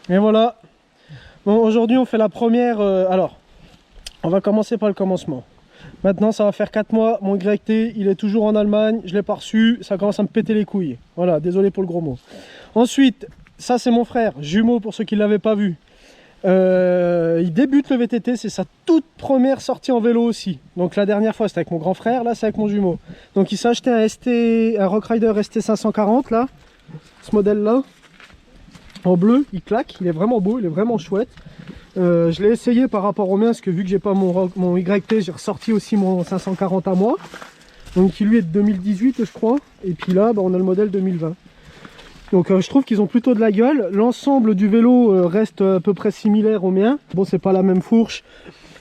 Et voilà. Bon, aujourd'hui on fait la première. Alors, on va commencer par le commencement. Maintenant ça va faire 4 mois, mon YT il est toujours en Allemagne, je l'ai pas reçu, ça commence à me péter les couilles. Voilà, désolé pour le gros mot. Ensuite, ça c'est mon frère, jumeau pour ceux qui ne l'avaient pas vu. Il débute le VTT, c'est sa toute première sortie en vélo aussi. Donc la dernière fois c'était avec mon grand frère, là c'est avec mon jumeau. Donc il s'est acheté un Rockrider ST 540 là, ce modèle là, en bleu, il claque, il est vraiment beau, il est vraiment chouette. Je l'ai essayé par rapport au mien, parce que vu que j'ai pas mon YT, j'ai ressorti aussi mon 540 à moi. Donc qui lui est de 2018 je crois. Et puis là bah, on a le modèle 2020. Donc je trouve qu'ils ont plutôt de la gueule. L'ensemble du vélo reste à peu près similaire au mien. Bon, c'est pas la même fourche.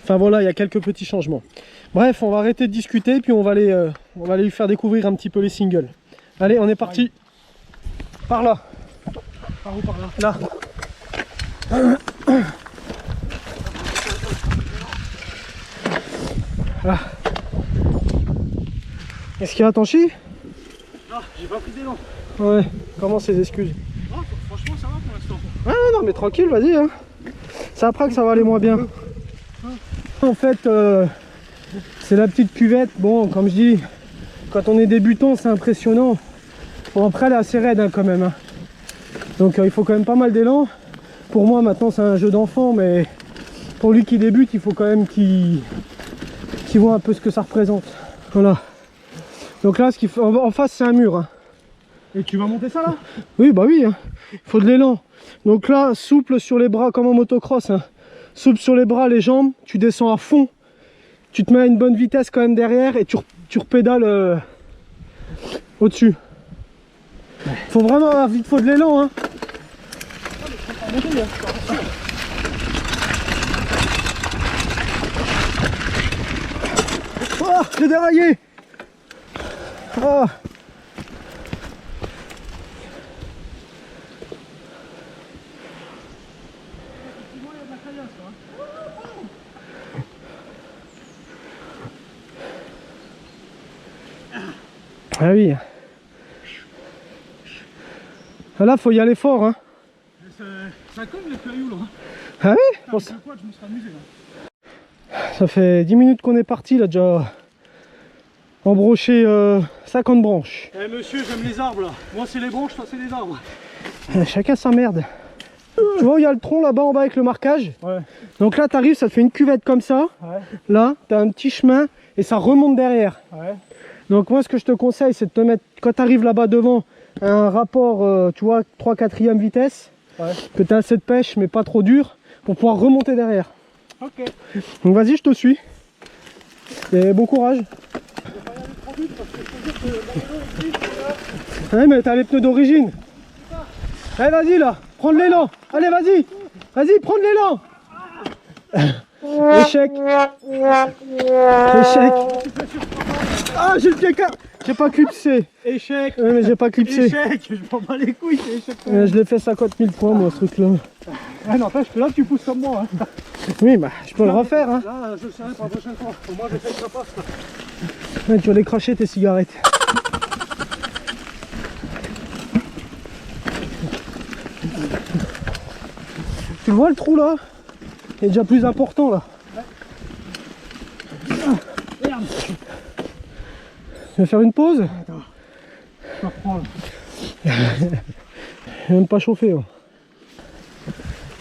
Enfin voilà, il y a quelques petits changements. Bref, on va arrêter de discuter, puis on va aller lui faire découvrir un petit peu les singles. Allez, on est parti. Par là. Par où, par là? Là. Ah. Est-ce qu'il y a un chi? Non, j'ai pas pris d'élan. Ouais, comment ces excuses? Non, franchement ça va pour l'instant. Ouais, non, mais tranquille, vas-y. Hein. C'est après que ça va aller moins bien. En fait, c'est la petite cuvette. Bon, comme je dis, quand on est débutant, c'est impressionnant. Bon, après, elle est assez raide hein, quand même. Hein. Donc, il faut quand même pas mal d'élan. Pour moi, maintenant, c'est un jeu d'enfant, mais pour lui qui débute, il faut quand même qu'il voit un peu ce que ça représente. Voilà. Donc là, en face, c'est un mur. Hein. Et tu vas monter ça là? Oui, bah oui, hein. Il faut de l'élan. Donc là, souple sur les bras comme en motocross. Hein. Souple sur les bras, les jambes, tu descends à fond. Tu te mets à une bonne vitesse quand même derrière et tu repédales au-dessus. Faut vraiment, il faut de l'élan. Hein. Oh, j'ai déraillé. Oh. Ah oui. Là, faut y aller fort. Hein. Ça cogne les cailloux là. Ah oui. Putain, je me serais amusé là. Ça fait 10 minutes qu'on est parti, là déjà embroché 50 branches. Eh monsieur, j'aime les arbres là. Moi c'est les branches, toi c'est les arbres. Chacun sa merde. Tu vois où il y a le tronc là-bas en bas avec le marquage? Ouais. Donc là, tu arrives, ça te fait une cuvette comme ça. Ouais. Là, tu as un petit chemin et ça remonte derrière. Ouais. Donc moi, ce que je te conseille, c'est de te mettre, quand tu arrives là-bas devant, un rapport, tu vois, 3/4e vitesse. Ouais. Que tu as assez de pêche, mais pas trop dur, pour pouvoir remonter derrière. Ok. Donc vas-y, je te suis. Et bon courage. Ouais, mais t'as les pneus d'origine. Allez, vas-y là, prends de l'élan. Allez, vas-y. Vas-y, prends de l'élan. Échec. Échec. Ah, j'ai le pied car. J'ai pas clipsé. Échec. Ouais, mais j'ai pas clipsé. Échec. Je prends pas les couilles, c'est échec. Je l'ai fait 50 000 fois, moi, ce truc-là. Ah n'empêche que là tu pousses comme moi. Hein. Oui, bah, je peux le refaire. Hein. Là, je le serai pour la prochaine fois. Au moins, je sais que ça passe. Ouais, tu vas les cracher tes cigarettes. Tu le vois le trou là? Il est déjà plus important là. Ouais. Merde. Tu vas faire une pause? Attends. Je reprends là. J'ai même pas chauffé. Hein.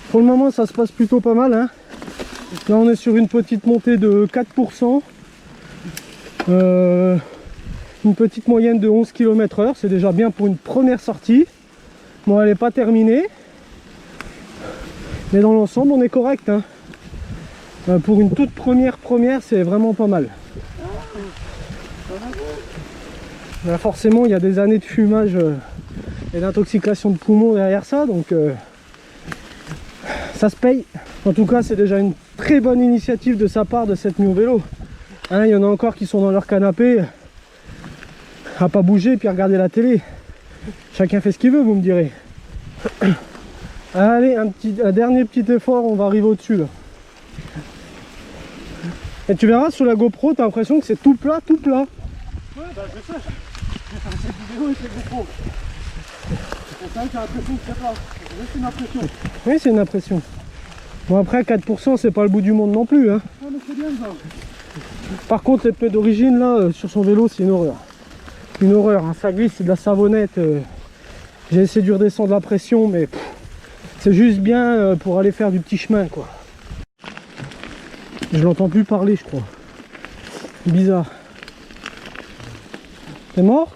Pour le moment ça se passe plutôt pas mal. Hein. Là on est sur une petite montée de 4%. Une petite moyenne de 11 km/h. C'est déjà bien pour une première sortie. Bon, elle n'est pas terminée. Mais dans l'ensemble on est correct. Hein. Pour une toute première c'est vraiment pas mal. Là, forcément il y a des années de fumage et d'intoxication de poumons derrière ça, donc ça se paye. En tout cas c'est déjà une très bonne initiative de sa part de cette nuit au vélo. Hein, il y en a encore qui sont dans leur canapé à pas bouger et puis à regarder la télé. Chacun fait ce qu'il veut, vous me direz. Allez, un dernier petit effort, on va arriver au-dessus là. Et tu verras sur la GoPro, t'as l'impression que c'est tout plat, tout plat. Ouais, bah je sais. J'ai fait cette vidéo avec les GoPro. C'est pour ça que j'ai l'impression que c'est plat. C'est une impression. Oui, c'est une impression. Bon, après, 4%, c'est pas le bout du monde non plus. Hein. Ah, mais c'est bien ça. Par contre, les pneus d'origine, là, sur son vélo, c'est une horreur. Une horreur, hein. Ça glisse, c'est de la savonnette. J'ai essayé de redescendre la pression, mais c'est juste bien pour aller faire du petit chemin, quoi. Je l'entends plus parler, je crois. Bizarre. T'es mort?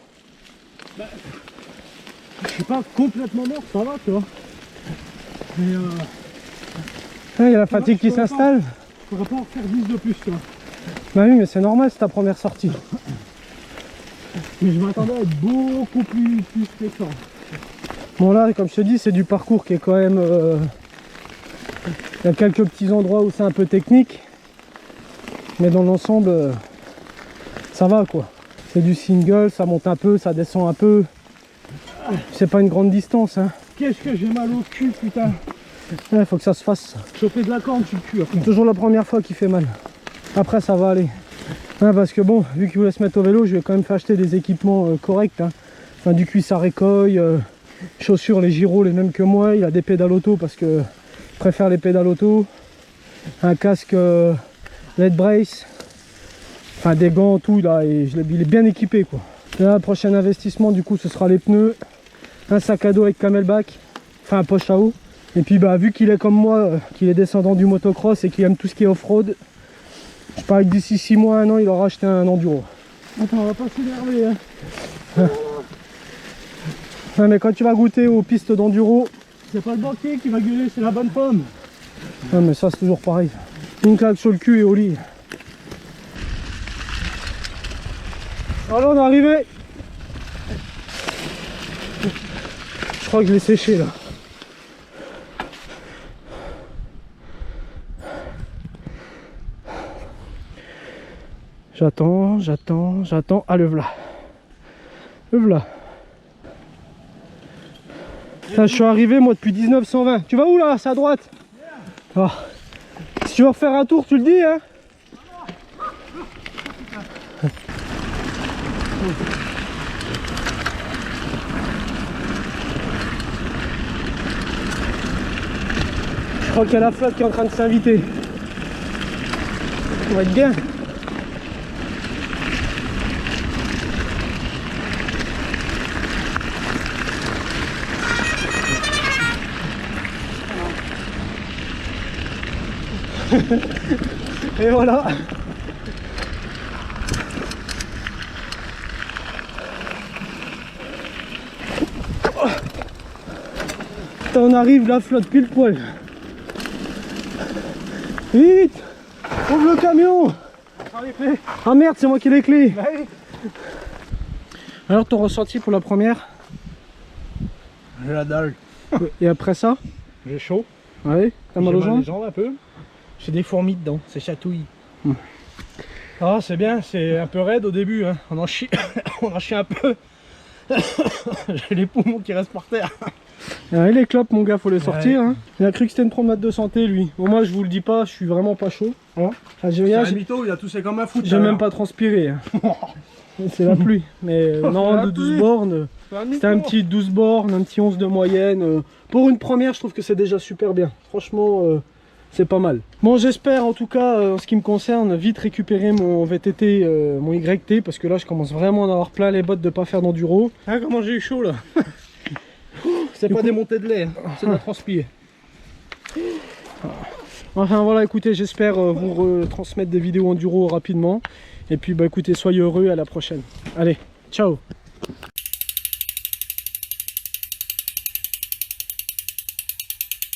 Je suis pas complètement mort, ça va, tu vois. Mais Il y a la fatigue qui s'installe. je pourrais pas en faire 10 de plus, tu vois. Bah oui, mais c'est normal, c'est ta première sortie. Mais je m'attendais à être beaucoup plus fréquent. Bon là, comme je te dis, c'est du parcours qui est quand même... Il y a quelques petits endroits où c'est un peu technique. Mais dans l'ensemble, ça va quoi. C'est du single, ça monte un peu, ça descend un peu. C'est pas une grande distance. Hein. Qu'est-ce que j'ai mal au cul, putain. Ouais, faut que ça se fasse. Choper de la corne sur le cul après. C'est toujours la première fois qui fait mal. Après, ça va aller. Ouais, parce que bon, vu qu'il voulait se mettre au vélo, je vais quand même faire acheter des équipements corrects. Hein. Enfin, du cuissard écoille, chaussures, les gyros, les mêmes que moi. Il a des pédales auto parce que je préfère les pédales auto. Un casque LED brace. Enfin, des gants, tout. Là, et il est bien équipé, quoi. Là, le prochain investissement, du coup, ce sera les pneus. Un sac à dos avec camelback. Enfin, un poche à eau. Et puis, bah, vu qu'il est comme moi, qu'il est descendant du motocross et qu'il aime tout ce qui est off-road, je parie que d'ici 6 mois, 1 an, il aura acheté un enduro. Attends, on va pas s'énerver, hein. Ouais, mais quand tu vas goûter aux pistes d'enduro, C'est pas le banquier qui va gueuler, c'est la bonne pomme. ouais, mais ça c'est toujours pareil. Une claque sur le cul et au lit. Alors on est arrivé. Je crois que je l'ai séché là. J'attends. Ah, le v'là. Le v'là. Putain, je suis arrivé moi depuis 1920. Tu vas où là? C'est à droite. Oh. Si tu veux refaire un tour, tu le dis, hein. Je crois qu'il y a la flotte qui est en train de s'inviter. On va être bien. Et voilà. Putain, on arrive, la flotte pile poil. Vite, ouvre le camion. Ah merde, c'est moi qui ai les clés. Alors ton ressenti pour la première? J'ai la dalle. Et après ça? J'ai chaud. Ouais, t'as mal aux jambes? un peu. J'ai des fourmis dedans, c'est chatouille. Ah, c'est bien, c'est un peu raide au début, hein. On en chie, on en chie un peu. J'ai les poumons qui restent par terre. Ouais, les clopes, mon gars, faut les sortir. Hein. Il a cru que c'était une promenade de santé, lui. Bon, moi, je vous le dis pas, je suis vraiment pas chaud. Hein. Enfin, C'est un mytho, il a toussé comme un foot. J'ai même pas transpiré. Hein. C'est la pluie. Mais non, de 12 bornes. C'était un petit 12 bornes, un petit 11 de moyenne. Pour une première, je trouve que c'est déjà super bien. Franchement, c'est pas mal. Bon, j'espère en tout cas, en ce qui me concerne, vite récupérer mon VTT, mon YT, parce que là, je commence vraiment à en avoir plein les bottes de pas faire d'enduro. Ah, comment j'ai eu chaud là. C'est pas des montées de lait, hein. C'est de la transpire. Enfin voilà, écoutez, j'espère vous retransmettre des vidéos enduro rapidement. Et puis bah écoutez, soyez heureux, à la prochaine. Allez, ciao.